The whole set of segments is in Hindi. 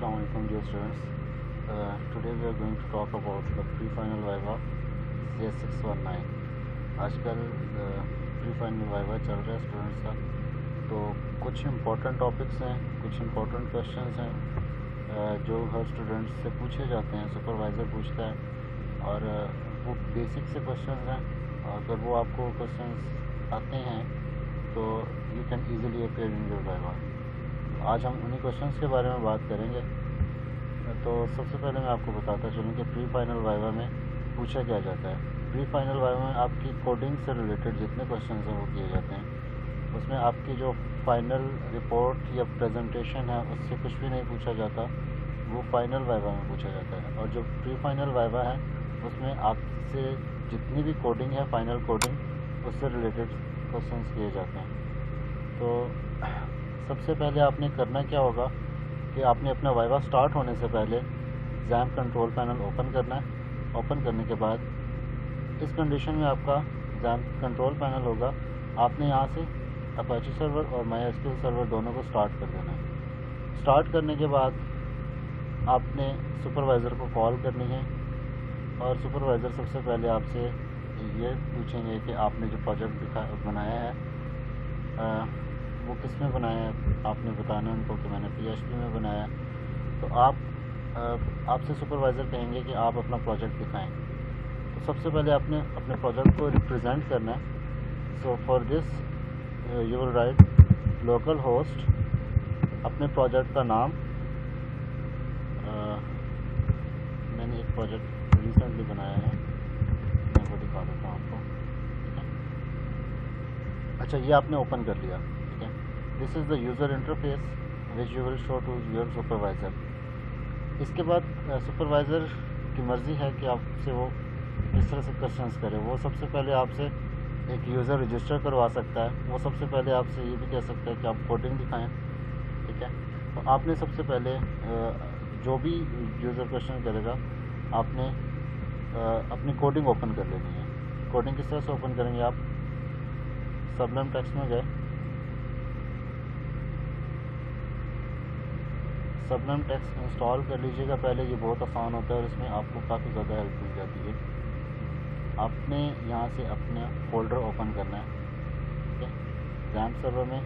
Assalamualaikum dear students. Today we are going to talk about the pre-final viva J619. आजकल pre-final viva चल रहा है स्टूडेंट्स का, तो कुछ इम्पोर्टेंट टॉपिक्स हैं, कुछ इम्पोर्टेंट क्वेश्चंस हैं जो हर स्टूडेंट्स से पूछे जाते हैं, सुपरवाइज़र पूछता है और वो बेसिक से क्वेश्चंस हैं। अगर वो आपको क्वेश्चंस आते हैं तो you can easily appear in your viva. आज हम उन्हीं क्वेश्चंस के बारे में बात करेंगे। तो सबसे पहले मैं आपको बताता चलूँ कि प्री फाइनल वाइवा में पूछा क्या जाता है। प्री फाइनल वाइवा में आपकी कोडिंग से रिलेटेड जितने क्वेश्चंस हैं वो किए जाते हैं। उसमें आपकी जो फाइनल रिपोर्ट या प्रेजेंटेशन है उससे कुछ भी नहीं पूछा जाता, वो फाइनल वाइवा में पूछा जाता है। और जो प्री फाइनल वाइवा है उसमें आपसे जितनी भी कोडिंग है, फाइनल कोडिंग, उससे रिलेटेड क्वेश्चंस किए जाते हैं। तो सबसे पहले आपने करना क्या होगा कि आपने अपना वाइवा स्टार्ट होने से पहले XAMPP कंट्रोल पैनल ओपन करना है। ओपन करने के बाद इस कंडीशन में आपका XAMPP कंट्रोल पैनल होगा। आपने यहाँ से अपाची सर्वर और MySQL सर्वर दोनों को स्टार्ट कर देना है। स्टार्ट करने के बाद आपने सुपरवाइज़र को कॉल करनी है और सुपरवाइज़र सबसे पहले आपसे ये पूछेंगे कि आपने जो प्रोजेक्ट बनाया है वो किस में बनाया है। आपने बताना उनको कि मैंने PHP में बनाया। तो आपसे सुपरवाइज़र कहेंगे कि आप अपना प्रोजेक्ट दिखाएं। तो सबसे पहले आपने अपने प्रोजेक्ट को रिप्रेजेंट करना है। So for this you will write local host, अपने प्रोजेक्ट का नाम। मैंने एक प्रोजेक्ट रिसेंटली बनाया है, मैं वो दिखा देता हूँ आपको। अच्छा, ये आपने ओपन कर लिया। This is the user interface which you will show to your supervisor. इसके बाद सुपरवाइज़र की मर्ज़ी है कि आपसे वो किस तरह से क्वेश्चंस करे। वो सबसे पहले आपसे एक यूज़र रजिस्टर करवा सकता है। वो सबसे पहले आपसे ये भी कह सकता है कि आप कोडिंग दिखाएं, ठीक है। तो आपने सबसे पहले जो भी यूज़र क्वेश्चन करेगा आपने अपनी कोडिंग ओपन कर लेनी है। कोडिंग किस तरह से ओपन करेंगे, आप सबलाइम टेक्स्ट में गए, सबलाइम टेक्स्ट इंस्टॉल कर लीजिएगा पहले। ये बहुत आसान होता है और इसमें आपको काफ़ी ज़्यादा हेल्प मिल जाती है। आपने यहाँ से अपना फ़ोल्डर ओपन करना है, ठीक है। XAMPP सर्वर में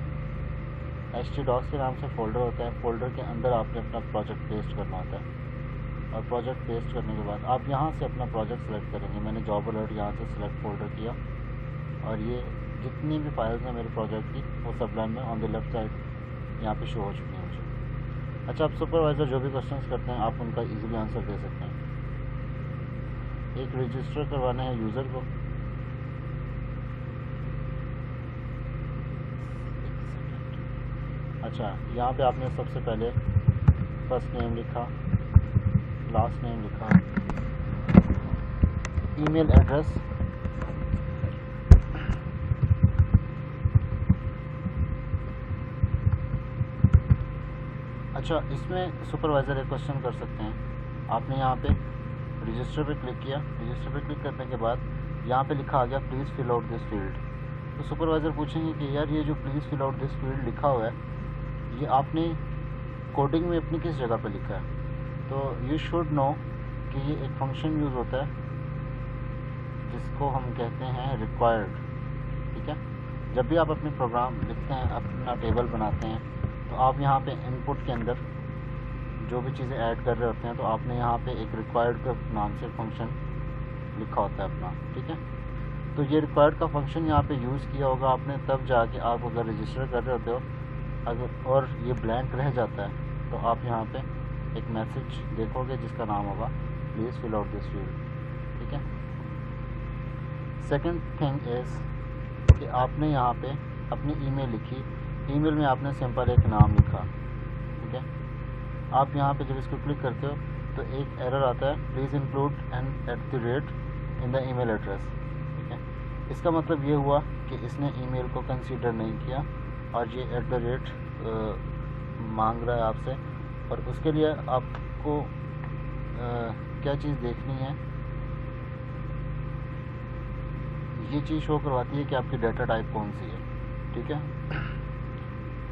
htdocs के नाम से फ़ोल्डर होता है। फ़ोल्डर के अंदर आपने अपना प्रोजेक्ट पेस्ट करना होता है और प्रोजेक्ट पेस्ट करने के बाद आप यहाँ से अपना प्रोजेक्ट सेलेक्ट करेंगे। मैंने जॉब अलर्ट यहाँ से सिलेक्ट फ़ोल्डर किया और ये जितनी भी फाइल्स हैं मेरे प्रोजेक्ट की वो सबलाइम में ऑन द लेफ़्ट साइड यहाँ पे शो हो चुकी हैं मुझे। अच्छा, आप सुपरवाइज़र जो भी क्वेश्चंस करते हैं आप उनका इजीली आंसर दे सकते हैं। एक रजिस्टर करवाना है यूज़र को। अच्छा, यहाँ पे आपने सबसे पहले फर्स्ट नेम लिखा, लास्ट नेम लिखा, ईमेल एड्रेस, अच्छा, इसमें सुपरवाइज़र एक क्वेश्चन कर सकते हैं। आपने यहाँ पे रजिस्टर पे क्लिक किया। रजिस्टर पे क्लिक करने के बाद यहाँ पे लिखा आ गया please fill out this field. तो सुपरवाइज़र पूछेंगे कि यार ये जो please fill out this field लिखा हुआ है ये आपने कोडिंग में अपनी किस जगह पे लिखा है। तो यू शुड नो कि ये एक फंक्शन यूज़ होता है जिसको हम कहते हैं रिक्वायर्ड, ठीक है। जब भी आप अपने प्रोग्राम लिखते हैं, अपना टेबल बनाते हैं, तो आप यहाँ पे इनपुट के अंदर जो भी चीज़ें ऐड कर रहे होते हैं तो आपने यहाँ पे एक रिक्वायर्ड के नाम से फंक्शन लिखा होता है अपना, ठीक है। तो ये रिक्वायर्ड का फंक्शन यहाँ पे यूज़ किया होगा आपने, तब जाके आप अगर रजिस्टर कर रहे होते हो अगर और ये ब्लैंक रह जाता है तो आप यहाँ पे एक मैसेज देखोगे जिसका नाम होगा please fill out this field, ठीक है। सेकेंड थिंग इज़ कि आपने यहाँ पे अपनी ईमेल लिखी। ईमेल में आपने सिंपल एक नाम लिखा, ठीक है। आप यहाँ पे जब इसको क्लिक करते हो तो एक एरर आता है please include an @ in the email address, ठीक है। इसका मतलब ये हुआ कि इसने ईमेल को कंसीडर नहीं किया और ये @ मांग रहा है आपसे। और उसके लिए आपको क्या चीज़ देखनी है, ये चीज़ शो करवाती है कि आपकी डाटा टाइप कौन सी है, ठीक है।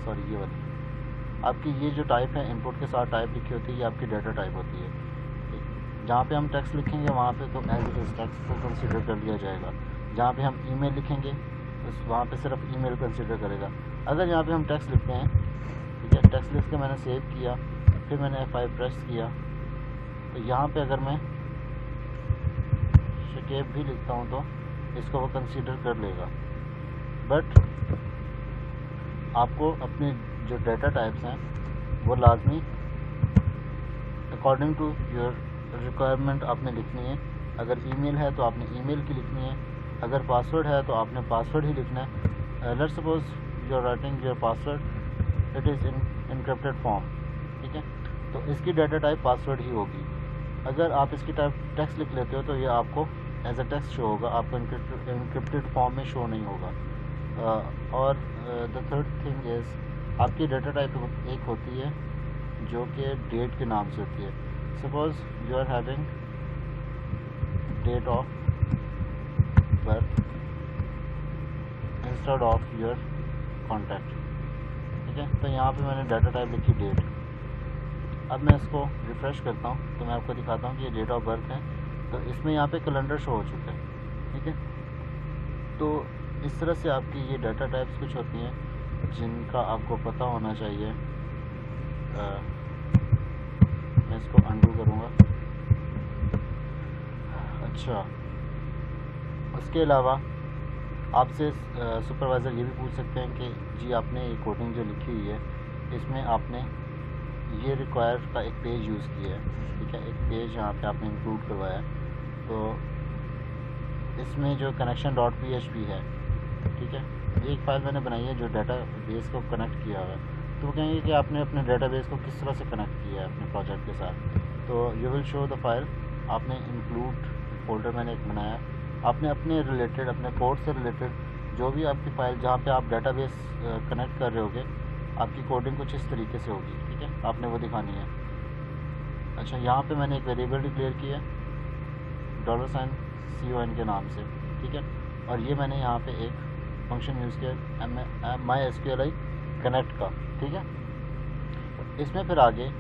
सॉरी, ये वाली आपकी ये जो टाइप है इनपुट के साथ टाइप लिखी होती है, ये आपकी डाटा टाइप होती है। जहाँ पे हम टेक्स्ट लिखेंगे वहाँ पे तो एज इट इज़ टेक्स्ट को कंसिडर कर लिया जाएगा। जहाँ पे हम ईमेल लिखेंगे उस वहाँ पे सिर्फ ईमेल कंसिडर करेगा। अगर यहाँ पे हम टेक्स्ट लिखते हैं, ठीक है, टेक्स्ट लिख के मैंने सेव किया, फिर मैंने F5 प्रेस किया, तो यहाँ पे अगर मैं शकेब भी लिखता हूँ तो इसको वो कंसीडर कर लेगा। बट आपको अपने जो डाटा टाइप्स हैं वो लाजमी अकॉर्डिंग टू योर रिक्वायरमेंट आपने लिखनी है। अगर ईमेल है तो आपने ईमेल की लिखनी है, अगर पासवर्ड है तो आपने पासवर्ड ही लिखना है। Let's suppose you are writing your password, it is in encrypted form, ठीक है, तो इसकी डाटा टाइप पासवर्ड ही होगी। अगर आप इसकी टाइप टेक्स्ट लिख लेते हो तो ये आपको एज अ टेक्स्ट शो होगा, आपको इनक्रिप्टेड फॉर्म में शो नहीं होगा। और द थर्ड थिंग इज़ आपकी डाटा टाइप एक होती है जो कि डेट के नाम से होती है। Suppose you are having date of birth instead of your contact, ठीक है, तो यहाँ पे मैंने डाटा टाइप लिखी डेट। अब मैं इसको रिफ़्रेश करता हूँ तो मैं आपको दिखाता हूँ कि ये डेट ऑफ बर्थ है, तो इसमें यहाँ पे कैलेंडर शो हो चुका है, ठीक है। तो इस तरह से आपकी ये डाटा टाइप्स कुछ होती हैं जिनका आपको पता होना चाहिए। मैं इसको अंडू करूँगा। अच्छा, उसके अलावा आपसे सुपरवाइज़र ये भी पूछ सकते हैं कि जी आपने ये कोडिंग जो लिखी हुई है इसमें आपने ये रिक्वायर का एक पेज यूज़ किया है, ठीक है, एक पेज यहाँ पे आपने इंक्लूड करवाया है, तो इसमें जो कनेक्शन डॉट PHP है, ठीक है, एक फ़ाइल मैंने बनाई है जो डाटा बेस को कनेक्ट किया हुआ है। तो वो कहेंगे कि आपने अपने डाटा बेस को किस तरह से कनेक्ट किया है अपने प्रोजेक्ट के साथ। तो you will show the file, आपने इंक्लूड फोल्डर मैंने एक बनाया, आपने अपने रिलेटेड अपने कोड से रिलेटेड जो भी आपकी फ़ाइल जहाँ पे आप डाटा बेस कनेक्ट कर रहे होगे, आपकी कोडिंग कुछ इस तरीके से होगी, ठीक है, आपने वो दिखानी है। अच्छा, यहाँ पे मैंने एक वेरिएबल डिक्लेयर किया $CON के नाम से, ठीक है, और ये मैंने यहाँ पे एक फंक्शन यूज़ किया MySQLi कनेक्ट का, ठीक है। इसमें फिर आगे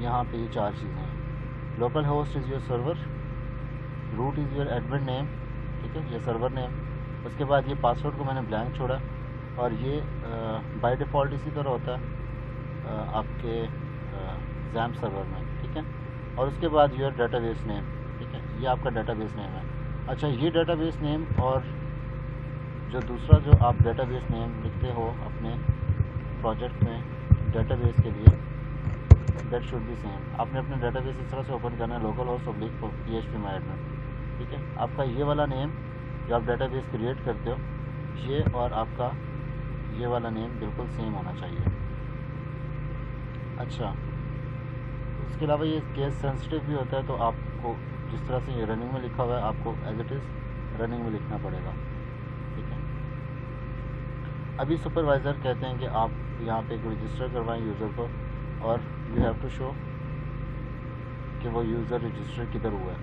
यहाँ पे ये चार चीज़ें हैं। Local host is your server, root is your admin name, ठीक है, ये सर्वर नेम। उसके बाद ये पासवर्ड को मैंने ब्लैंक छोड़ा, और ये बाय डिफ़ॉल्ट इसी तरह होता है आपके XAMPP सर्वर में, ठीक है। और उसके बाद योर डेटाबेस नेम, ठीक है, ये आपका डेटाबेस नेम है। अच्छा, ये डेटाबेस नेम और जो दूसरा जो आप डेटाबेस नेम लिखते हो अपने प्रोजेक्ट में डेटाबेस के लिए, दैट शुड बी सेम। आपने अपने डेटाबेस इस तरह से ओपन करना है, local host / PHP my admin, ठीक है। आपका ये वाला नेम जो आप डेटाबेस क्रिएट करते हो, ये और आपका ये वाला नेम बिल्कुल सेम होना चाहिए। अच्छा, इसके अलावा ये केस सेंसिटिव भी होता है, तो आपको जिस तरह से ये रनिंग में लिखा हुआ है आपको एज इट इज़ रनिंग में लिखना पड़ेगा, ठीक है। अभी सुपरवाइज़र कहते हैं कि आप यहाँ पे एक रजिस्टर करवाएं यूज़र को, और यू हैव टू शो कि वो यूज़र रजिस्टर किधर हुआ है,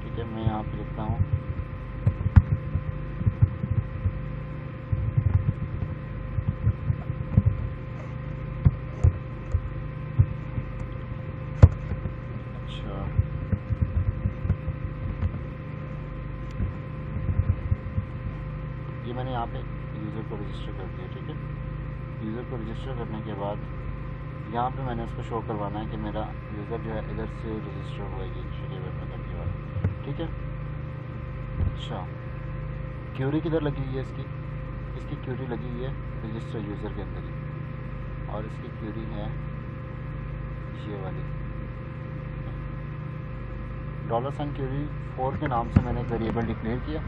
ठीक है। मैं यहाँ पे लिखता हूँ ये मैंने यहाँ पे यूज़र को रजिस्टर कर दिया, ठीक है। यूज़र को रजिस्टर करने के बाद यहाँ पे मैंने उसको शो करवाना है कि मेरा यूज़र जो है इधर से रजिस्टर हुआ है, ये शकेब अहमद अली वाला, ठीक है। अच्छा, क्यूरी किधर लगी हुई है इसकी क्यूरी लगी हुई है रजिस्टर यूज़र के अंदर ही, और इसकी क्यूरी है ये वाली $क्यूरी 4 के नाम से मैंने एक वेरिएबल डिक्लेयर किया,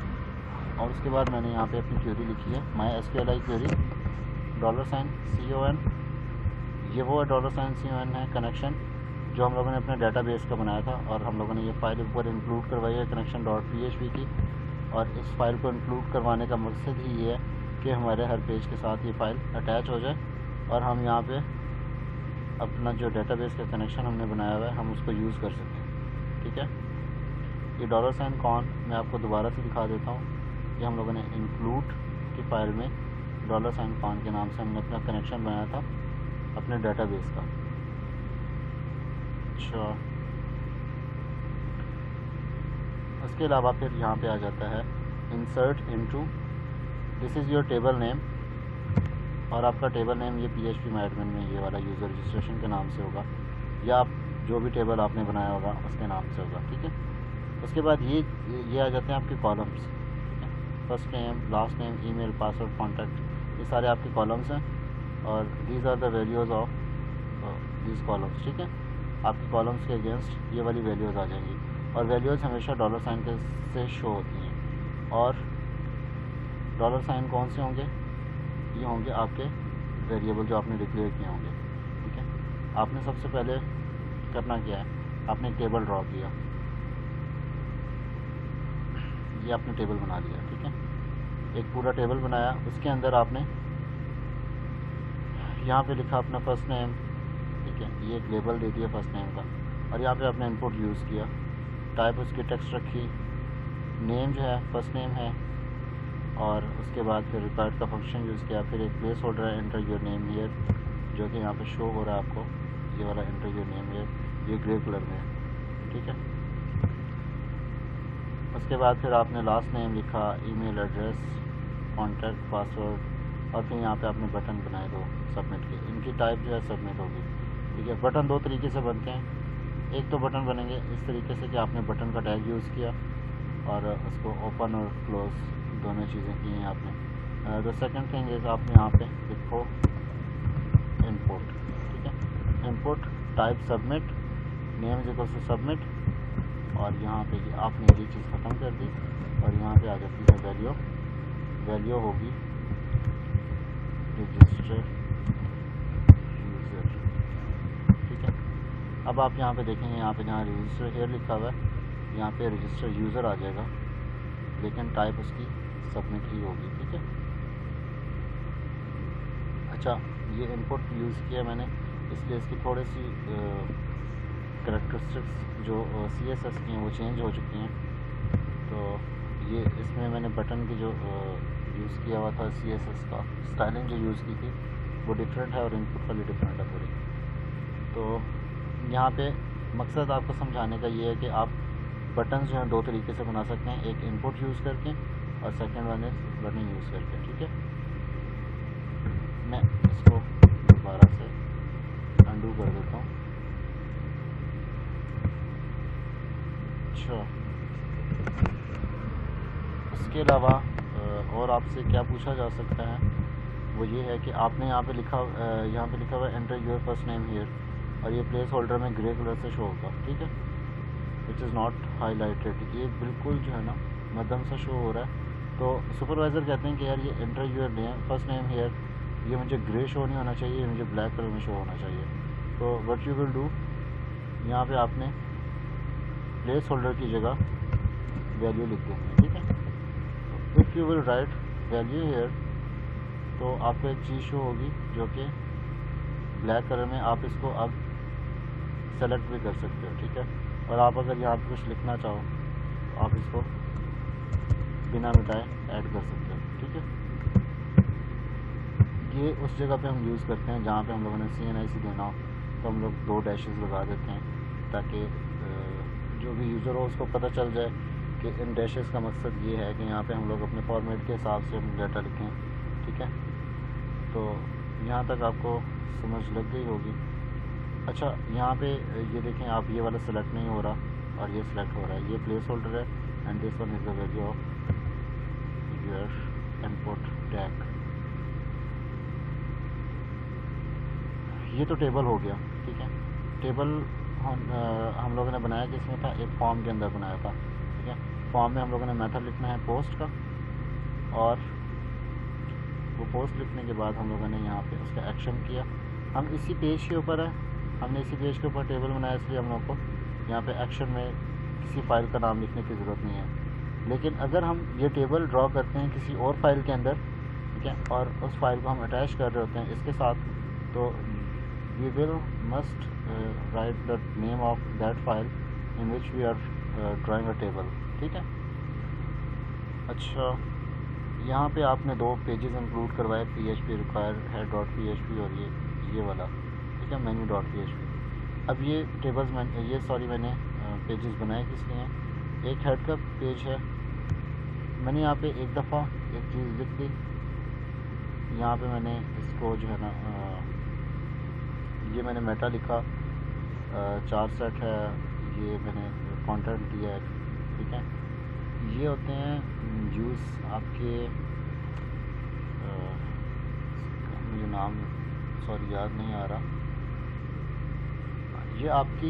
और उसके बाद मैंने यहाँ पे अपनी क्यूरी लिखी है MySQLi क्यूरी $CON। ये वो $CON है कनेक्शन जो हम लोगों ने अपने डेटाबेस का बनाया था, और हम लोगों ने ये फ़ाइल ऊपर इंक्लूड करवाई है कनेक्शन .php की। और इस फ़ाइल को इंक्लूड करवाने का मकसद ही ये है कि हमारे हर पेज के साथ ये फ़ाइल अटैच हो जाए, और हम यहाँ पे अपना जो डेटाबेस का कनेक्शन हमने बनाया हुआ है हम उसको यूज़ कर सकें, ठीक है। ये $CON मैं आपको दोबारा से दिखा देता हूँ। ये हम लोगों ने इंक्लूड की फ़ाइल में $CON के नाम से हमने अपना कनेक्शन बनाया था, अपने डेटाबेस का। अच्छा, उसके अलावा फिर यहाँ पे आ जाता है insert into, this is your table name, और आपका टेबल नेम ये PHP माई एडमिन में ये वाला यूज़र रजिस्ट्रेशन के नाम से होगा, या आप जो भी टेबल आपने बनाया होगा उसके नाम से होगा, ठीक है। उसके बाद ये आ जाते हैं आपके कॉलम्स, ठीक है। First name, last name, email, password, contact, ये सारे आपके कॉलम्स हैं, और these are the values of these columns, ठीक है। आपके कॉलम्स के अगेंस्ट ये वाली वैल्यूज़ आ जाएंगी, और वैल्यूज़ हमेशा डॉलर साइन के से शो होती हैं। और डॉलर साइन कौन से होंगे? ये होंगे आपके वेरिएबल जो आपने डिक्लेयर किए होंगे, ठीक है। आपने सबसे पहले करना क्या है, आपने एक टेबल ड्रॉ किया, ये आपने टेबल बना लिया, ठीक है। एक पूरा टेबल बनाया, उसके अंदर आपने यहाँ पे लिखा अपना फर्स्ट नेम, ठीक है, ये एक लेबल दे दिया फर्स्ट नेम का, और यहाँ पे आपने इनपुट यूज़ किया, टाइप उसकी टेक्स्ट रखी, नेम जो है फर्स्ट नेम है, और उसके बाद फिर रिक्वायर्ड का फंक्शन यूज़ किया, फिर एक प्लेस होल्डर है एंटर योर नेम हियर, जो कि यहाँ पे शो हो रहा है आपको, ये वाला एंटर योर नेम हियर, ये ग्रे कलर में है, ठीक है। उसके बाद फिर आपने लास्ट नेम लिखा, ईमेल एड्रेस, कॉन्टैक्ट, पासवर्ड, और फिर यहाँ पे आपने बटन बनाए दो सबमिट के, इनकी टाइप जो है सबमिट होगी, ठीक है। बटन दो तरीके से बनते हैं, एक तो बटन बनेंगे इस तरीके से कि आपने बटन का टैग यूज़ किया और उसको ओपन और क्लोज़ दोनों चीज़ें की हैं आपने। द सेकंड थिंग इज़ आप यहाँ पे लिखो इनपुट, ठीक है, input type submit, name is equal to submit, और यहाँ पे आपने ये चीज़ ख़त्म कर दी, और यहाँ पे आ जाती है वैल्यू, वैल्यू होगी रजिस्टर यूज़र, ठीक है। अब आप यहाँ पे देखेंगे, यहाँ पे जहाँ रजिस्टर हेयर लिखा हुआ है, यहाँ पे रजिस्टर यूज़र आ जाएगा, लेकिन टाइप उसकी सबमिट ही होगी, ठीक है। अच्छा, ये इनपुट यूज़ किया मैंने, इसलिए इसकी थोड़ी सी करैक्टरिस्टिक्स जो CSS की हैं वो चेंज हो चुकी हैं। तो ये इसमें मैंने बटन की जो यूज़ किया हुआ था CSS का स्टाइलिंग जो यूज़ की थी वो डिफरेंट है, और इनपुट वाली डिफरेंट है थोड़ी। तो यहाँ पे मकसद आपको समझाने का ये है कि आप बटन जो हैं दो तरीके से बना सकते हैं, एक इनपुट यूज़ करके और second one is button use करके, ठीक है। मैं इसको दोबारा से अंडू कर देता हूँ। अच्छा, इसके अलावा और आपसे क्या पूछा जा सकता है वो ये है कि आपने यहाँ पे लिखा हुआ है enter your first name here, और ये प्लेस होल्डर में ग्रे कलर से शो होगा, ठीक है, विच इज़ नॉट हाईलाइटेड, ये बिल्कुल जो है ना मध्यम सा शो हो रहा है। तो सुपरवाइज़र कहते हैं कि यार ये enter your name first name here, ये मुझे ग्रे शो नहीं होना चाहिए, ये मुझे ब्लैक कलर में शो होना चाहिए। तो व्हाट यू विल डू, यहाँ पे आपने प्लेस होल्डर की जगह वैल्यू लिख देनी है, ठीक है। If you will write value here, तो आपको एक चीज़ शो होगी जो कि ब्लैक कलर में, आप इसको अब सेलेक्ट भी कर सकते हो, ठीक है। और आप अगर यहाँ पे कुछ लिखना चाहो तो आप इसको बिना मिटाए ऐड कर सकते हो, ठीक है। ये उस जगह पे हम यूज़ करते हैं जहाँ पे हम लोगों ने CNIC देना हो, तो हम लोग 2 डैशेस लगा देते हैं ताकि जो भी यूज़र हो उसको पता चल जाए कि इन डैशेस का मकसद ये है कि यहाँ पे हम लोग अपने फॉर्मेट के हिसाब से अपना डाटा लिखें, ठीक है। तो यहाँ तक आपको समझ लग गई होगी। अच्छा, यहाँ पे ये देखें, आप ये वाला सेलेक्ट नहीं हो रहा और ये सिलेक्ट हो रहा है, ये प्लेस होल्डर है, and this one is the value of your input tag. ये तो टेबल हो गया, ठीक है। टेबल हम लोगों ने बनाया किसमें था, एक फॉर्म के अंदर बनाया था, ठीक है। फॉर्म में हम लोगों ने मेथड लिखना है पोस्ट का, और वो पोस्ट लिखने के बाद हम लोगों ने यहाँ पे उसका एक्शन किया। हम इसी पेज के ऊपर है, हमने इसी पेज के ऊपर टेबल बनाया, इसलिए हम लोग को यहाँ पे एक्शन में किसी फ़ाइल का नाम लिखने की ज़रूरत नहीं है। लेकिन अगर हम ये टेबल ड्रॉ करते हैं किसी और फाइल के अंदर, ठीक है, और उस फाइल को हम अटैच कर रहे होते हैं इसके साथ, तो we will must write the name of that file in which we are drawing a table, ठीक है। अच्छा, यहाँ पे आपने 2 पेजेस इंक्लूड करवाए, PHP require head.php और ये वाला, ठीक है, मेन्यू डॉट PHP। अब ये टेबल्स मैंने पेजेस बनाए किस लिए हैं। एक हेड का पेज है, मैंने यहाँ पे एक दफ़ा एक चीज़ लिख दी, यहाँ पे मैंने इसको जो है ना ये मैंने मेटा लिखा, 4 सेट है, ये मैंने कंटेंट दिया है, ठीक है। ये होते हैं यूज़ आपके मुझे नाम याद नहीं आ रहा। ये आपकी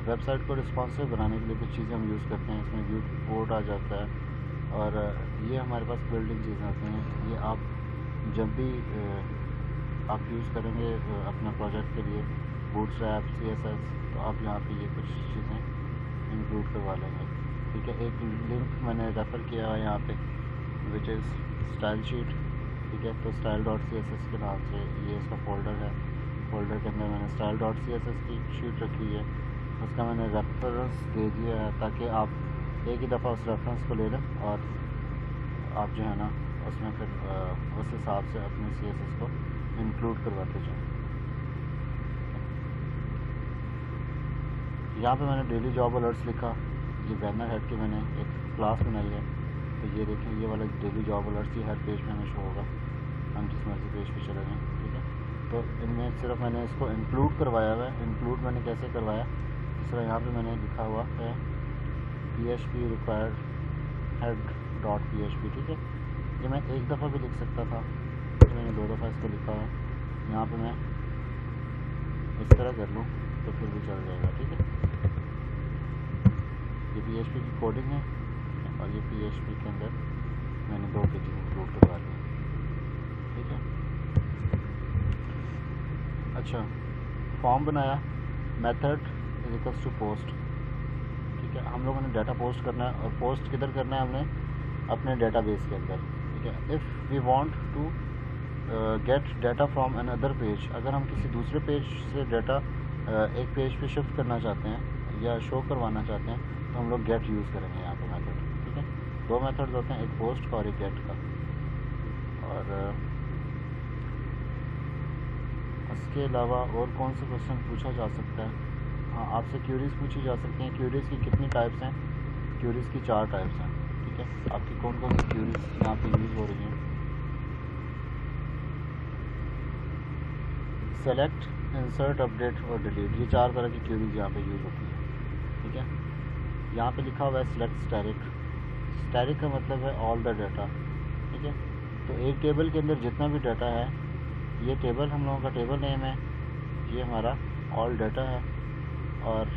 वेबसाइट को रिस्पॉन्सिव बनाने के लिए कुछ चीज़ें हम यूज़ करते हैं। इसमें व्यू पोर्ट आ जाता है और ये हमारे पास बिल्डिंग चीज़ें आती हैं। ये आप जब भी आप यूज़ करेंगे अपना प्रोजेक्ट के लिए बूटस्ट्रैप CSS, तो आप यहाँ पे ये कुछ चीज़ें इंक्लूड करवा लेंगे, ठीक है। एक लिंक मैंने रेफ़र किया है यहाँ पे विच इज़ स्टाइल शीट, ठीक है। तो style.css के नाम से ये इसका फ़ोल्डर है। फ़ोल्डर के अंदर मैंने style.css की शीट रखी है, उसका मैंने रेफरेंस दे दिया है ताकि आप एक ही दफ़ा उस रेफरेंस को ले लें और आप जो है ना उसमें फिर उस हिसाब से अपने CSS को इंक्लूड करवाते जाएँ। यहाँ पे मैंने डेली जॉब अलर्ट्स लिखा, ये बैनर हेड की मैंने एक क्लास बनाई है। तो ये देखें, ये वाला डेली जॉब अलर्ट्स ये हर पेज पे हमें शो होगा, हम जिस मर्जी पेज पे चले जाएँ, ठीक है। तो इनमें सिर्फ मैंने इसको इंक्लूड करवाया हुआ है। इंक्लूड मैंने कैसे करवाया, इस तरह यहाँ पे मैंने लिखा हुआ है PHP required head dot PHP, ठीक है। ये मैं एक दफ़ा भी लिख सकता था, तो मैंने 2 दफ़ा इसको लिखा है। यहाँ पे मैं इस तरह कर लूँ तो फिर भी चल जाएगा, ठीक है। ये PHP की कोडिंग है और ये PHP के अंदर मैंने 2 पेजेस इंक्लूड करवा लिए, ठीक है। अच्छा, फॉर्म बनाया, method is equals to post, ठीक है। हम लोगों ने डाटा पोस्ट करना है और पोस्ट किधर करना है हमने, अपने डेटाबेस के अंदर, ठीक है। If we want to get data from another page, अगर हम किसी दूसरे पेज से डाटा एक पेज पे शिफ्ट करना चाहते हैं या शो करवाना चाहते हैं, तो हम लोग गेट यूज़ करेंगे यहाँ पे मेथड, ठीक है। 2 मेथड्स होते हैं, एक पोस्ट का और एक गेट का। और इसके अलावा और कौन से क्वेश्चन पूछा जा सकता है। हाँ, आपसे क्यूरीज़ पूछी जा सकती हैं। क्यूरीज़ की कितनी टाइप्स हैं, क्यूरीज़ की 4 टाइप्स हैं, ठीक है। आपकी कौन कौन सी क्यूरीज़ यहाँ पे यूज़ हो रही हैं। सेलेक्ट, इंसर्ट, अपडेट और डिलीट, ये 4 तरह की क्यूरीज़ यहाँ पे यूज़ होती है, ठीक है। यहाँ पे लिखा हुआ है सिलेक्ट स्टैटिक। स्टैटिक का मतलब है ऑल द डाटा, ठीक है। तो एक टेबल के अंदर जितना भी डाटा है, ये टेबल हम लोगों का टेबल नेम है, ये हमारा ऑल डाटा है और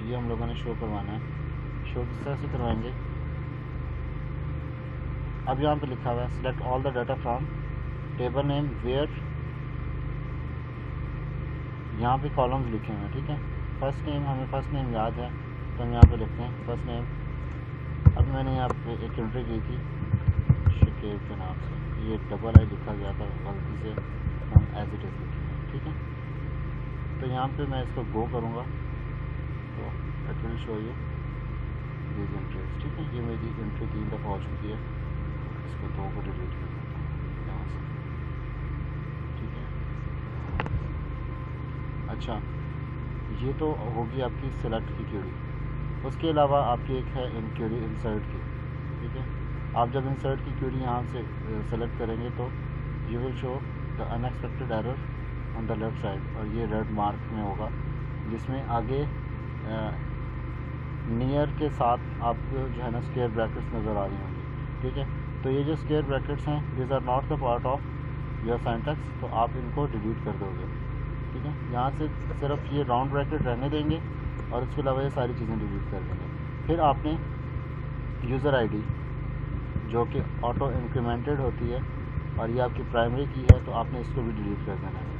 ये हम लोगों ने शो करवाना है। शो किस तरह से करवाएंगे, अब यहाँ पे लिखा हुआ है select all the data from table name where, यहाँ पे कॉलम्स लिखे हुए हैं, ठीक है। फर्स्ट नेम, हमें फर्स्ट नेम याद है तो हम यहाँ पे लिखते हैं फर्स्ट नेम। अब मैंने यहाँ पे एक एंट्री की थी शकीब के नाम से, ये डबल आई लिखा गया था गलती से, हम एज इट इज़ लिखेंगे, ठीक है। तो यहाँ पे मैं इसको गो करूँगा तो it will show you these entries, ठीक है। ये मेरी एंट्री 3 दफ़ा हो चुकी है, इसको 2 को डिलीट कर देता हूँ यहाँ से, ठीक है। अच्छा, ये तो होगी आपकी सेलेक्ट की क्यूरी। उसके अलावा आपकी एक है इन क्यूरी इंसर्ट की, ठीक है। आप जब इंसर्ट की क्यूरी यहाँ से सेलेक्ट करेंगे तो you will show the unexpected error on the left side, और ये रेड मार्क में होगा जिसमें आगे नियर के साथ आपको जो है ना स्क्वायर ब्रैकेट्स नज़र आ रही होंगी, ठीक है। तो ये जो स्क्वायर ब्रैकेट्स हैं this are not the part of your syntax, तो आप इनको डिलीट कर दोगे, ठीक है। यहाँ से सिर्फ ये राउंड ब्रैकेट रहने देंगे और इसके अलावा ये सारी चीज़ें डिलीट कर देंगे। फिर आपने यूज़र आईडी जो कि ऑटो इंक्रीमेंटेड होती है और ये आपकी प्राइमरी की है, तो आपने इसको भी डिलीट कर देना है।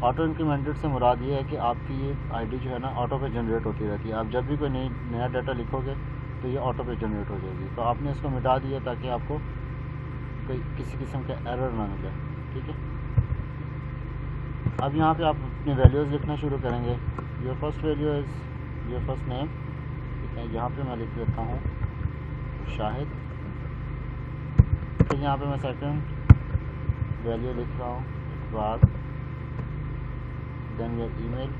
ऑटो इंक्रीमेंटेड से मुराद ये है कि आपकी ये आईडी जो है ना ऑटो पे जनरेट होती रहती है। आप जब भी कोई नया डाटा लिखोगे तो ये ऑटो पे जनरेट हो जाएगी, तो आपने इसको मिटा दिया ताकि आपको कोई किसी किस्म का एरर ना मिले, ठीक है। अब यहाँ पे आप अपनी वैल्यूज़ लिखना शुरू करेंगे। Your first value is your first name, ठीक है। यहाँ पे मैं लिख देता हूँ शाहिद। फिर यहाँ पे मैं सेकंड वैल्यू लिख रहा हूँ इकबाल। then your email,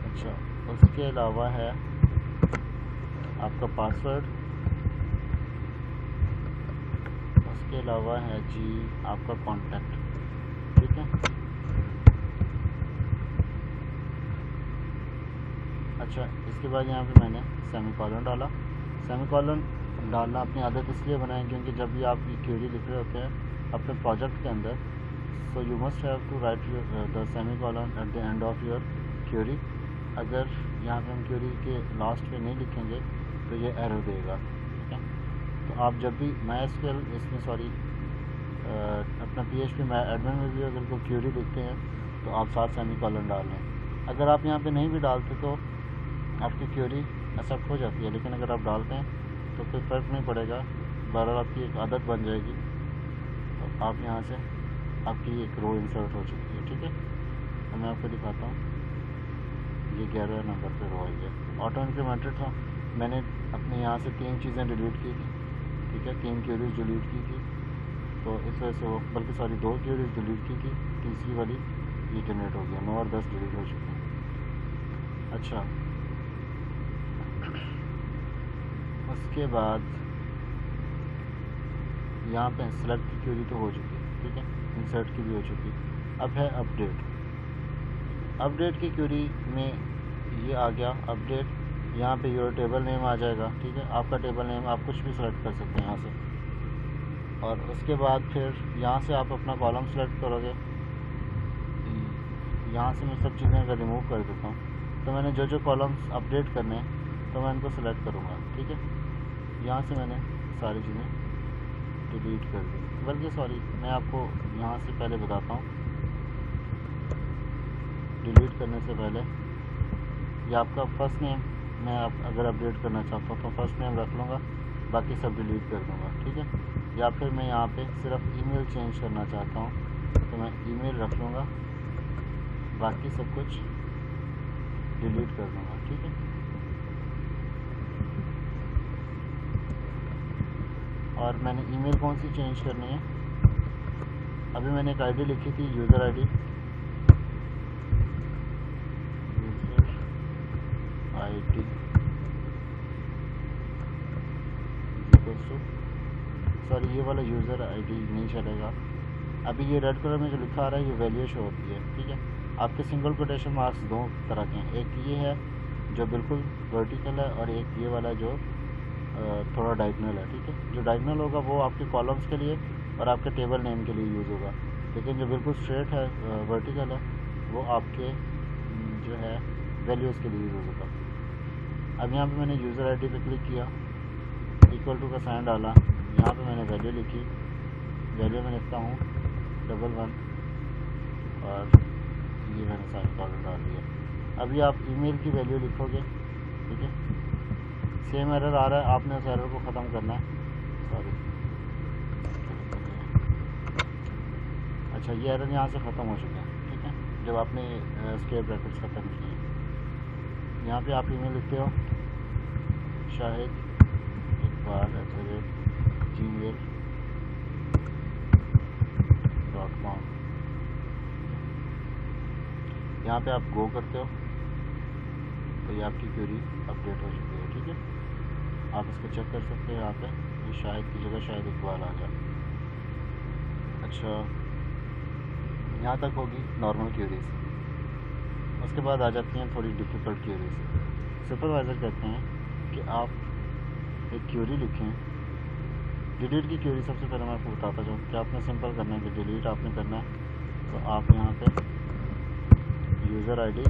अच्छा उसके अलावा है आपका पासवर्ड, उसके अलावा है जी आपका कॉन्टैक्ट, ठीक है। अच्छा इसके बाद यहाँ पे मैंने सेमीकोलन डाला। सेमीकोलन डालना अपनी आदत इसलिए बनाएं क्योंकि जब भी आप ये क्वेरी लिख रहे होते हैं अपने प्रोजेक्ट के अंदर, so you must have to write the semicolon at the end of your query. अगर यहाँ पे हम क्वेरी के लास्ट पे नहीं लिखेंगे तो ये एरर देगा, ठीक है। तो आप जब भी MySQL इसमें अपना PHP एडमिन में भी अगर कोई क्वेरी लिखते हैं तो आप साथ सेमीकोलन डाल लें। अगर आप यहाँ पे नहीं भी डालते तो आपकी क्वेरी एक्सेप्ट हो जाती है, लेकिन अगर आप डालते हैं तो कोई फ़र्क नहीं पड़ेगा, बहरहाल आपकी एक आदत बन जाएगी। तो आप यहाँ से आपकी एक रो इंसर्ट हो चुकी है, ठीक है। तो मैं आपको दिखाता हूँ, ये 11 नंबर पे रो आई है। ऑटो इंक्रीमेंटेड था, मैंने अपने यहाँ से 3 चीज़ें डिलीट की थी, ठीक है, 3 क्वेरीज डिलीट की थी, तो इस वजह से वो बल्कि सॉरी 2 क्वेरीज डिलीट की थी, तीसरी वाली ये जनरेट हो गया, 9 और 10 डिलीट हो चुके हैं। अच्छा उसके बाद यहाँ पे सेलेक्ट की क्वेरी तो हो चुकी है, ठीक है, इंसर्ट की भी हो चुकी है। अब है अपडेट। अपडेट की क्वेरी में ये आ गया अपडेट, यहाँ पे योर टेबल नेम आ जाएगा, ठीक है, आपका टेबल नेम आप कुछ भी सिलेक्ट कर सकते हैं यहाँ से। और उसके बाद फिर यहाँ से आप अपना कॉलम सेलेक्ट करोगे। यहाँ से मैं सब चीज़ें अगर रिमूव कर देता हूँ तो मैंने जो जो कॉलम्स अपडेट करने हैं तो मैं इनको सेलेक्ट करूँगा, ठीक है। यहाँ से मैंने सारी चीज़ें डिलीट कर दी, बल्कि सॉरी मैं आपको यहाँ से पहले बताता हूँ, डिलीट करने से पहले ये आपका फर्स्ट नेम मैं अगर अपडेट करना चाहता हूँ तो फर्स्ट नेम रख लूँगा, बाकी सब डिलीट कर दूँगा, ठीक है। या फिर मैं यहाँ पे सिर्फ ईमेल चेंज करना चाहता हूँ तो मैं ईमेल रख लूँगा, बाकी सब कुछ डिलीट कर दूँगा, ठीक है। और मैंने ईमेल कौन सी चेंज करनी है, अभी मैंने एक आईडी लिखी थी, यूज़र आईडी, सॉरी ये वाला यूज़र आईडी नहीं चलेगा। अभी ये रेड कलर में जो लिखा आ रहा है ये वैल्यू शो होती है, ठीक है। आपके सिंगल कोटेशन मार्क्स 2 तरह के हैं, एक ये है जो बिल्कुल वर्टिकल है और एक ये वाला जो थोड़ा डायगोनल है, ठीक है। जो डायगोनल होगा वो आपके कॉलम्स के लिए और आपके टेबल नेम के लिए यूज़ होगा, लेकिन जो बिल्कुल स्ट्रेट है वर्टिकल है वो आपके जो है वैल्यूज़ के लिए यूज़ होगा। अब यहाँ पे मैंने यूज़र आईडी पे क्लिक किया, इक्वल टू का साइन डाला, यहाँ पे मैंने वैल्यू लिखी, वैल्यू में लिखता हूँ 11 और ये मैंने साइन कॉलम डाल दिया। अभी आप ईमेल की वैल्यू लिखोगे, ठीक है। सेम एरर आ रहा है, आपने उस एरर को ख़त्म करना है, सॉरी। अच्छा ये एरर यहाँ से ख़त्म हो चुका है, ठीक है, जब आपने स्क्वायर ब्रैकेट्स ख़त्म किए। यहाँ पे आप ईमेल लिखते हो शाहिद gmail.com, यहाँ पे आप गो करते हो तो ये आपकी क्वेरी अपडेट हो चुकी है, ठीक है। आप इसको चेक कर सकते हैं, यहाँ पे ये शाहिद की जगह शायद इकबाल आ जाए। अच्छा यहाँ तक होगी नॉर्मल क्वेरीज, उसके बाद आ जाती हैं थोड़ी डिफ़िकल्ट क्वेरीज। सुपरवाइज़र कहते हैं कि आप एक क्वेरी लिखें, डिलीट की क्वेरी सबसे पहले मैं आपको बताता जाऊँ कि आपने सिंपल करना है कि डिलीट आपने करना है, तो आप यहाँ पे यूज़र आईडी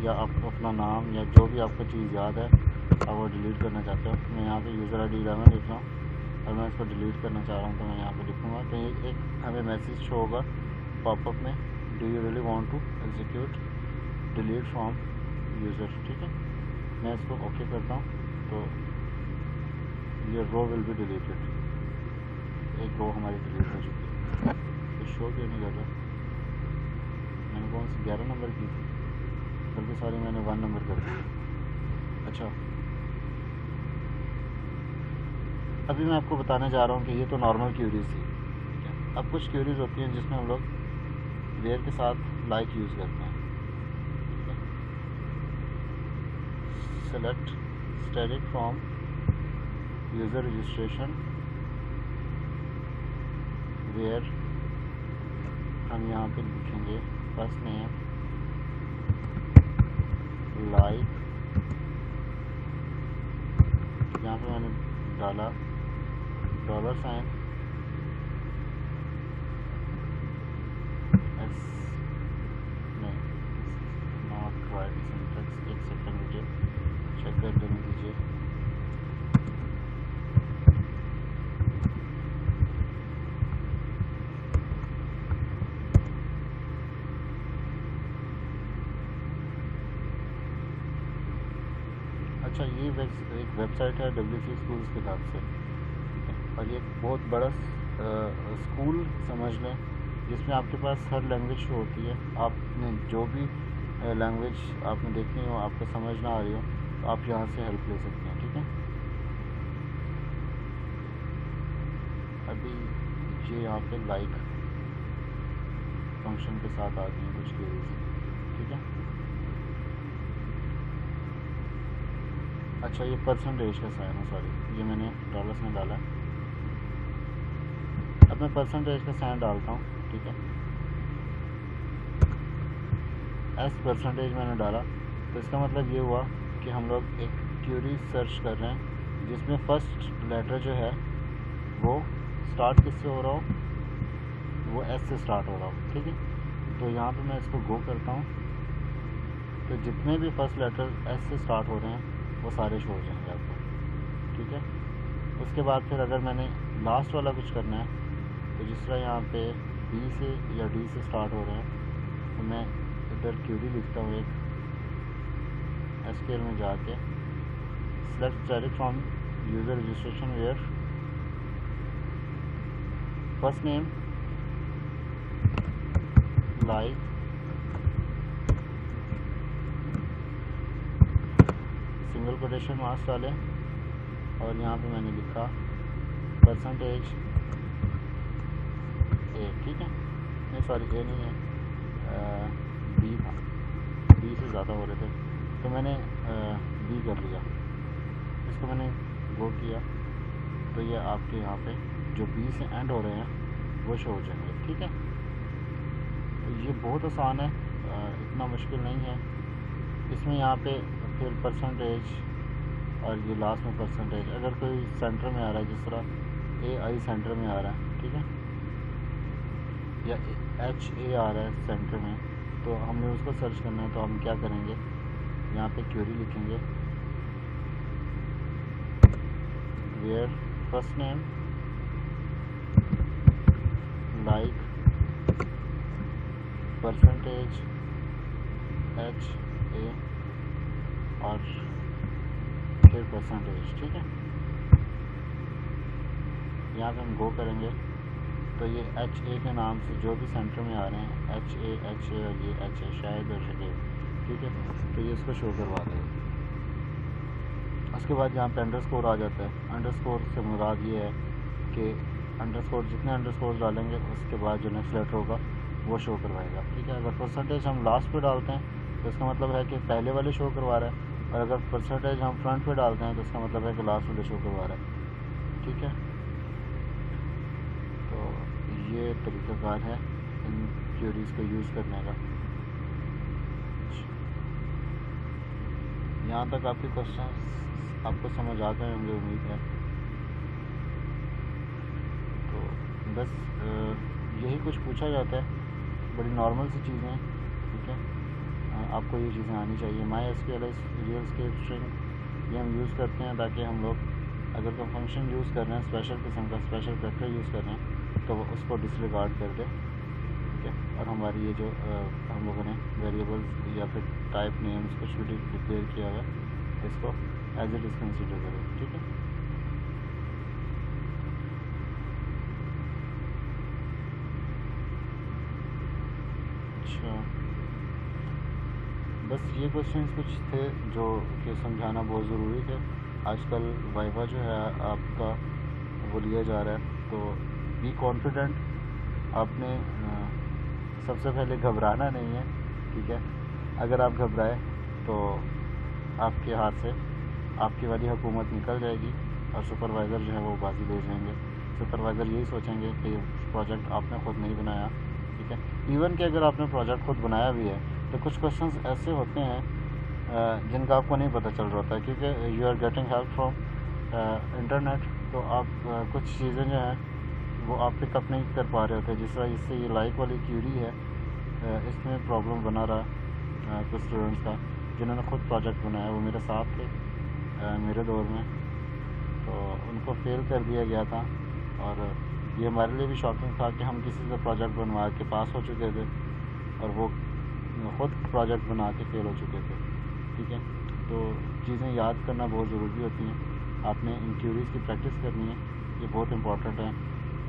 या आप अपना नाम या जो भी आपको चीज़ याद है आप वो डिलीट करना चाहते हो। मैं यहाँ पे यूज़र आईडी 11 लिख रहा हूँ और मैं इसको डिलीट करना चाह रहा हूँ, तो मैं यहाँ पे लिखूँगा तो ये एक हमें मैसेज शो होगा पॉपअप में, do you really want to execute delete from user, ठीक है। मैं इसको ओके करता हूँ तो ये रो विल बी डिलीटेड, एक रो हमारी डिलीट हो चुकी है। तो शो क्यों नहीं कर रहा, मैंने कौन सी 11 नंबर की थी, बल्कि सॉरी मैंने 1 नंबर कर दिया। अच्छा अभी मैं आपको बताने जा रहा हूँ कि ये तो नॉर्मल क्यूरीज थी, ठीक है। अब कुछ क्यूरीज होती हैं जिसमें हम लोग वेयर के साथ लाइक यूज़ करते हैं, ठीक है। Select static from user registration where हम यहाँ पे लिखेंगे फर्स्ट नेम लाइक, यहाँ पे मैंने डाला $, एस नहीं नॉट राइट सिंटेक्स, एक सेकंड मुझे चेक कर लेने दीजिए। अच्छा, ये एक वेबसाइट है WC स्कूल्स के नाम से, ठीक है। और ये बहुत बड़ा स्कूल समझ लें जिसमें आपके पास हर लैंग्वेज शो होती है। आपने जो भी लैंग्वेज आपने देखनी हो, आपको समझ ना आ रही हो, तो आप यहाँ से हेल्प ले सकते हैं, ठीक है। अभी ये यहाँ पे लाइक फंक्शन के साथ आ गई हैं कुछ क्वेरीज, ठीक है। अच्छा, ये परसेंटेज का साइन है, सॉरी, ये मैंने डॉलर्स में डाला। अब मैं परसेंटेज का साइन डालता हूँ, ठीक है। एस परसेंटेज मैंने डाला, तो इसका मतलब ये हुआ कि हम लोग एक क्यूरी सर्च कर रहे हैं जिसमें फर्स्ट लेटर जो है वो स्टार्ट किससे हो रहा हो, वो एस से स्टार्ट हो रहा हो, ठीक है। तो यहाँ पे मैं इसको गो करता हूँ, तो जितने भी फर्स्ट लेटर एस से स्टार्ट हो रहे हैं वो सारे शो हो जाएंगे आपको, ठीक है। उसके बाद फिर अगर मैंने लास्ट वाला कुछ करना है, तो जिस तरह यहाँ पे बी से या डी से स्टार्ट हो रहे हैं, तो मैं इधर क्यूरी लिखता हूँ एक SQL में जाके, select direct from user registration where first name like single quotation marks डालें, और यहाँ पे मैंने लिखा परसेंटेज ए, ठीक है। नहीं सॉरी, ए नहीं है, बी था, बी से ज़्यादा हो रहे थे, तो मैंने बी कर लिया। इसको मैंने गो किया, तो ये आपके यहाँ पे जो बी से एंड हो रहे हैं वो शो हो जाएंगे, ठीक है। तो ये बहुत आसान है, इतना मुश्किल नहीं है। इसमें यहाँ पे फिर परसेंटेज और ये लास्ट में परसेंटेज, अगर कोई सेंटर में आ रहा है, जिस तरह AI सेंटर में आ रहा है, ठीक है, या HA आ रहा है सेंटर में, तो हमें उसको सर्च करना है, तो हम क्या करेंगे, यहाँ पे क्वेरी लिखेंगे where first name like percentage HA और फिर परसेंटेज, ठीक है। यहाँ पे हम गो करेंगे, तो ये HA के नाम से जो भी सेंटर में आ रहे हैं, HA और ये HA शायद और शकील, ठीक है, तो ये इसको शो करवा देगा। उसके बाद यहाँ पे अंडरस्कोर आ जाता है। अंडरस्कोर से मुराद ये है कि अंडरस्कोर जितने अंडरस्कोर डालेंगे उसके बाद जो नेक्स्ट लेटर होगा वो शो करवाएगा, ठीक है। अगर परसेंटेज हम लास्ट पे डालते हैं तो इसका मतलब है कि पहले वाले शो करवा रहा है, और अगर परसेंटेज हम फ्रंट पे डालते हैं तो इसका मतलब है कि लास्ट वाले शो करवा रहा है, ठीक है। तो ये तरीक़ाकार है इन क्यूरीज़ को यूज़ करने का। यहाँ तक आपके क्वेश्चन आपको समझ आ गए होंगे, उम्मीद है। तो बस यही कुछ पूछा जाता है, बड़ी नॉर्मल सी चीज़ें, ठीक है। आपको ये चीज़ें आनी चाहिए। MySQL रियल स्केप स्ट्रिंग ये हम यूज़ करते हैं ताकि हम लोग अगर कोई फंक्शन यूज़ कर रहे हैं, स्पेशल किस्म का स्पेशल कैरेक्टर यूज़ कर रहे हैं, तो वो उसको डिसरिगार्ड कर दे, ठीक है। और हमारी ये जो हम लोगों ने वेरिएबल्स या फिर टाइप नेम्स कुछ भी डिक्लेयर किया हुआ है, इसको एज इट इज़ कंसीडर करें, ठीक है। अच्छा, बस ये क्वेश्चंस कुछ थे जो कि समझाना बहुत ज़रूरी थे। आजकल वाइवा जो है आपका वो लिया जा रहा है। तो बी कॉन्फिडेंट, आपने सबसे पहले घबराना नहीं है, ठीक है। अगर आप घबराए तो आपके हाथ से आपकी वाली हुकूमत निकल जाएगी और सुपरवाइज़र जो है वो बाजी ले जाएंगे। सुपरवाइज़र यही सोचेंगे कि प्रोजेक्ट आपने ख़ुद नहीं बनाया, ठीक है। इवन कि अगर आपने प्रोजेक्ट ख़ुद बनाया भी है तो कुछ क्वेश्चंस ऐसे होते हैं जिनका आपको नहीं पता चल रहा होता, क्योंकि you are getting help from internet. तो आप कुछ चीज़ें जो हैं वो आप पिकअप नहीं कर पा रहे होते। जिस तरह इससे ये लाइक वाली क्यूरी है, इसमें प्रॉब्लम बना रहा कुछ स्टूडेंट्स का जिन्होंने ख़ुद प्रोजेक्ट बनाया। वो मेरे साथ थे मेरे दौर में, तो उनको फेल कर दिया गया था। और ये हमारे लिए भी शॉकिंग था कि हम किसी से प्रोजेक्ट बनवा के पास हो चुके थे और वो ख़ुद प्रोजेक्ट बना के फेल हो चुके थे, ठीक है। तो चीज़ें याद करना बहुत ज़रूरी होती हैं। आपने इन क्यूरीज़ की प्रैक्टिस करनी है, ये बहुत इंपॉर्टेंट है।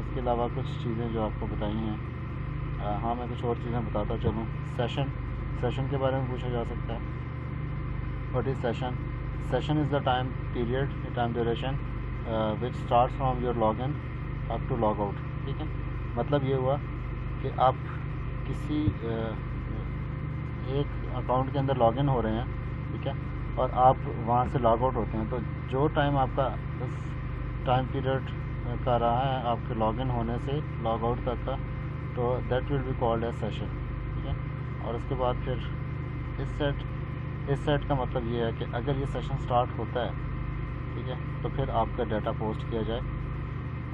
इसके अलावा कुछ चीज़ें जो आपको बताई हैं, हाँ मैं कुछ और चीज़ें बताता चलूँ। सेशन के बारे में पूछा जा सकता है। What is session? Session is the time period, time duration which starts from your log in up to log out, ठीक है। मतलब ये हुआ कि आप किसी एक अकाउंट के अंदर लॉगिन हो रहे हैं, ठीक है, और आप वहाँ से लॉग आउट होते हैं। तो जो टाइम आपका इस टाइम पीरियड का रहा है आपके लॉगिन होने से लॉग आउट तक का, तो that will be called as session, ठीक है। और उसके बाद फिर इस सेट का मतलब ये है कि अगर ये सेशन स्टार्ट होता है, ठीक है, तो फिर आपका डाटा पोस्ट किया जाए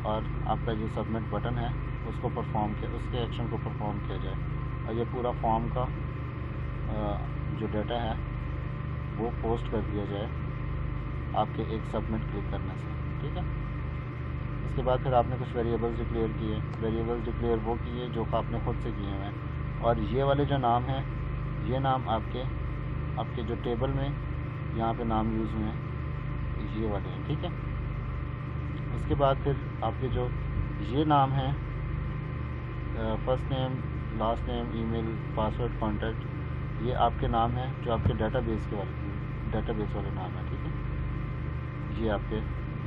और आपका जो सबमिट बटन है उसको उसके एक्शन को परफॉर्म किया जाए और ये पूरा फॉर्म का जो डाटा है वो पोस्ट कर दिया जाए आपके एक सबमिट क्लिक करने से, ठीक है। इसके बाद फिर आपने कुछ वेरिएबल्स डिक्लेयर किए। वेरिएबल्स डिक्लेयर वो किए जो आपने ख़ुद से किए हुए हैं, और ये वाले जो नाम हैं, ये नाम आपके जो टेबल में यहाँ पे नाम यूज़ हुए हैं ये वाले हैं, ठीक है। उसके बाद फिर आपके जो ये नाम हैं, first name, last name, email, password, contact, ये आपके नाम हैं जो आपके डेटाबेस वाले नाम हैं, ठीक है। ये आपके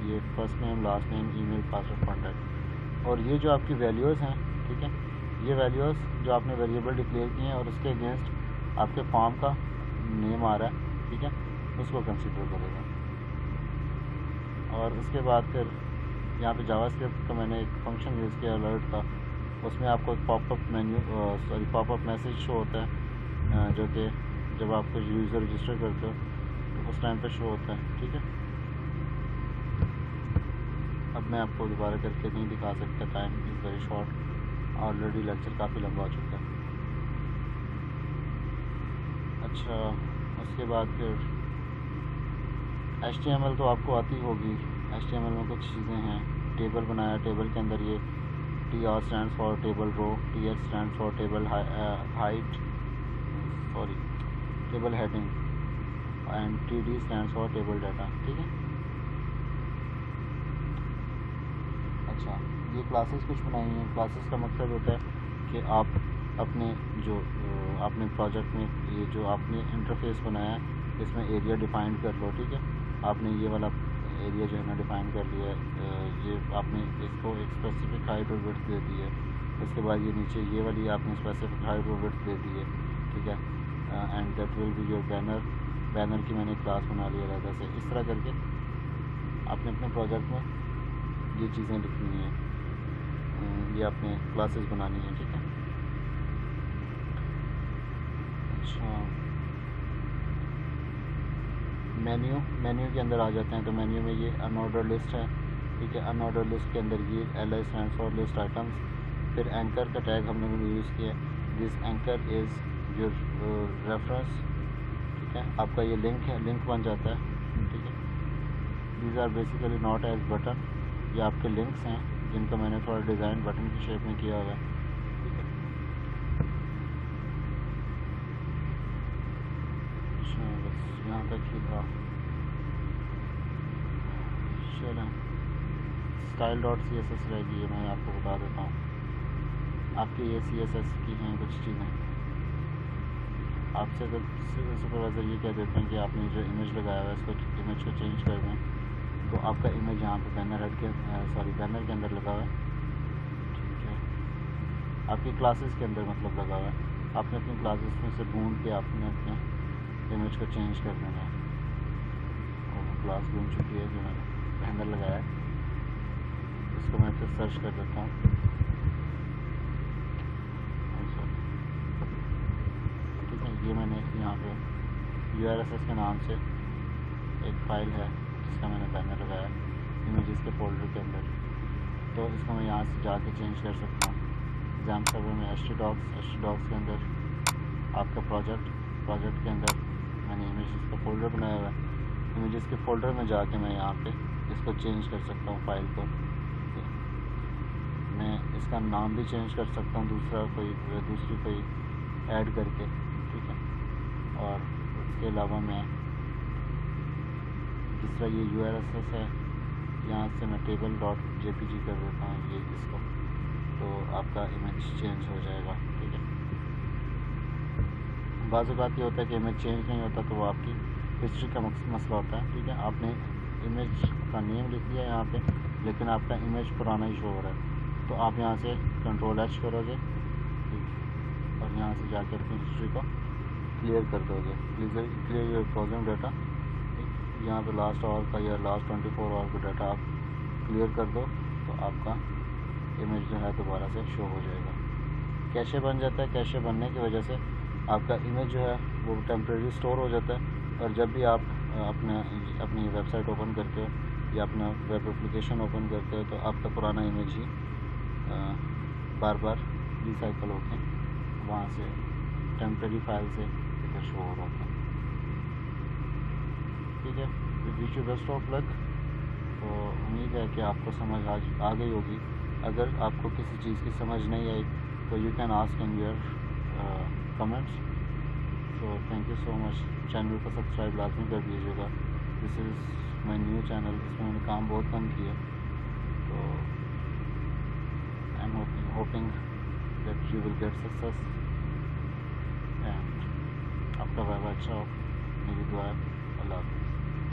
ये first name, last name, email, password, contact. और ये जो आपकी वैल्यूज़ हैं, ठीक है, ये वैल्यूज़ जो आपने वेरिएबल डिक्लेयर किए हैं और उसके अगेंस्ट आपके फॉर्म का नेम आ रहा है, ठीक है, उसको कंसीडर करेगा। और उसके बाद फिर यहाँ पे जावास्क्रिप्ट का मैंने एक फंक्शन यूज़ किया अलर्ट का, उसमें आपको पॉपअप मैसेज शो होता है, जो कि जब आपको यूज़र रजिस्टर करते हो तो उस टाइम पे शो होता है, ठीक है। अब मैं आपको दोबारा करके नहीं दिखा सकता, time is very short, already lecture काफ़ी लंबा हो चुका है। अच्छा, उसके बाद फिर HTML तो आपको आती होगी। HTML में कुछ चीज़ें हैं, टेबल बनाया, टेबल के अंदर ये TR stands for table row, TH stands for table height, table heading, and TD stands for table data, ठीक है। अच्छा, ये क्लासेस कुछ बनाई हैं। क्लासेस का मकसद होता है कि आप आपने प्रोजेक्ट में ये जो आपने इंटरफेस बनाया है इसमें एरिया डिफाइन कर लो, ठीक है। आपने ये वाला एरिया जो है ना डिफ़ाइन कर लिया है, ये आपने इसको एक स्पेसिफिक हाइट और विड्थ दे दी है। उसके बाद ये नीचे ये वाली आपने स्पेसिफिक हाइट और विड्थ दे दी है, ठीक है। And that will be your banner की मैंने क्लास बना लिया रहता से। इस तरह करके आपने अपने प्रोजेक्ट में ये चीज़ें लिखनी है, ये आपने क्लासेस बनानी है, ठीक है। अच्छा, मेन्यू के अंदर आ जाते हैं। तो मेन्यू में ये अनऑर्डर लिस्ट है, ठीक है। अनऑर्डर लिस्ट के अंदर ये LI stands for list items. फिर एंकर का टैग हमने यूज़ किया, this anchor is your reference, ठीक है। आपका ये लिंक है, लिंक बन जाता है, ठीक है। These are basically not as button, ये आपके लिंक्स हैं जिनका मैंने थोड़ा डिज़ाइन बटन की शेप में किया हुआ है, ठीक है। अच्छा, बस यहाँ तक ही था। चलें, style.css रहेगी, ये मैं आपको बता देता हूँ। आपके ये CSS की हैं कुछ चीज़ें। आपसे अगर सुपरवाइज़र ये कह देते हैं कि आपने जो इमेज लगाया हुआ है इसको इमेज को चेंज कर दें, तो आपका इमेज यहाँ पे बैनर के अंदर लगा हुआ है, ठीक है, आपकी क्लासेस के अंदर मतलब लगा हुआ है। आपने अपनी क्लासेस में से ढूंढ के आपने अपने इमेज को चेंज कर देना है। और वो क्लास घूम चुकी है जो मैंने बैनर लगाया है, इसको मैं फिर सर्च कर देता हूँ। ठीक है, ये मैंने यहाँ पे URSS के नाम से एक फ़ाइल है जिसका मैंने बैनर लगाया इमेजेस के फोल्डर के अंदर। तो इसको मैं यहाँ से जाके चेंज कर सकता हूँ। एग्जाम सर्वर में htdocs के अंदर आपका प्रोजेक्ट के अंदर मैंने इमेजेस का फ़ोल्डर बनाया हुआ है। इमेजेस के फ़ोल्डर में जाके मैं यहाँ पे इसको चेंज कर सकता हूँ फाइल को। मैं इसका नाम भी चेंज कर सकता हूँ दूसरी कोई ऐड करके, ठीक है। और उसके अलावा मैं जिस तरह ये URSS है, यहाँ से मैं table.jpg कर देता हूँ ये इसको, तो आपका इमेज चेंज हो जाएगा, ठीक है। बाज़ बात ये होता है कि इमेज चेंज नहीं होता, तो वो आपकी हिस्ट्री का मसला होता है, ठीक है। आपने इमेज का नेम लिख दिया यहाँ पे, लेकिन आपका इमेज पुराना ही शो हो रहा है, तो आप यहाँ से Ctrl+H करोगे, ठीक, और यहाँ से जाकर अपनी हिस्ट्री को क्लियर कर दोगे। क्लियर योर ब्राउजिंग डाटा, यहाँ पे लास्ट आवर का या लास्ट 24 आवर का डाटा आप क्लियर कर दो, तो आपका इमेज जो है दोबारा से शो हो जाएगा। कैशे बन जाता है, कैशे बनने की वजह से आपका इमेज जो है वो टेम्प्रेरी स्टोर हो जाता है, और जब भी आप अपनी वेबसाइट ओपन करते हो या अपना वेब एप्लीकेशन ओपन करते हो, तो आपका पुराना इमेज ही बार बार रिसाइकल होके वहाँ से टेम्प्रेरी फाइल से इधर शो हो रहा है, ठीक है। Wish you best of luck. तो उम्मीद है कि आपको समझ आ गई होगी। अगर आपको किसी चीज़ की समझ नहीं आई तो you can ask in your comments. So thank you so much. Channel को सब्सक्राइब लाजमी कर दीजिएगा। This is my new channel, इसमें मैंने काम बहुत कम किया, तो I am hoping that you will get success and आपका वाइवा अच्छा हो, मेरी दुआ है। अल्लाह हाफ़िज़।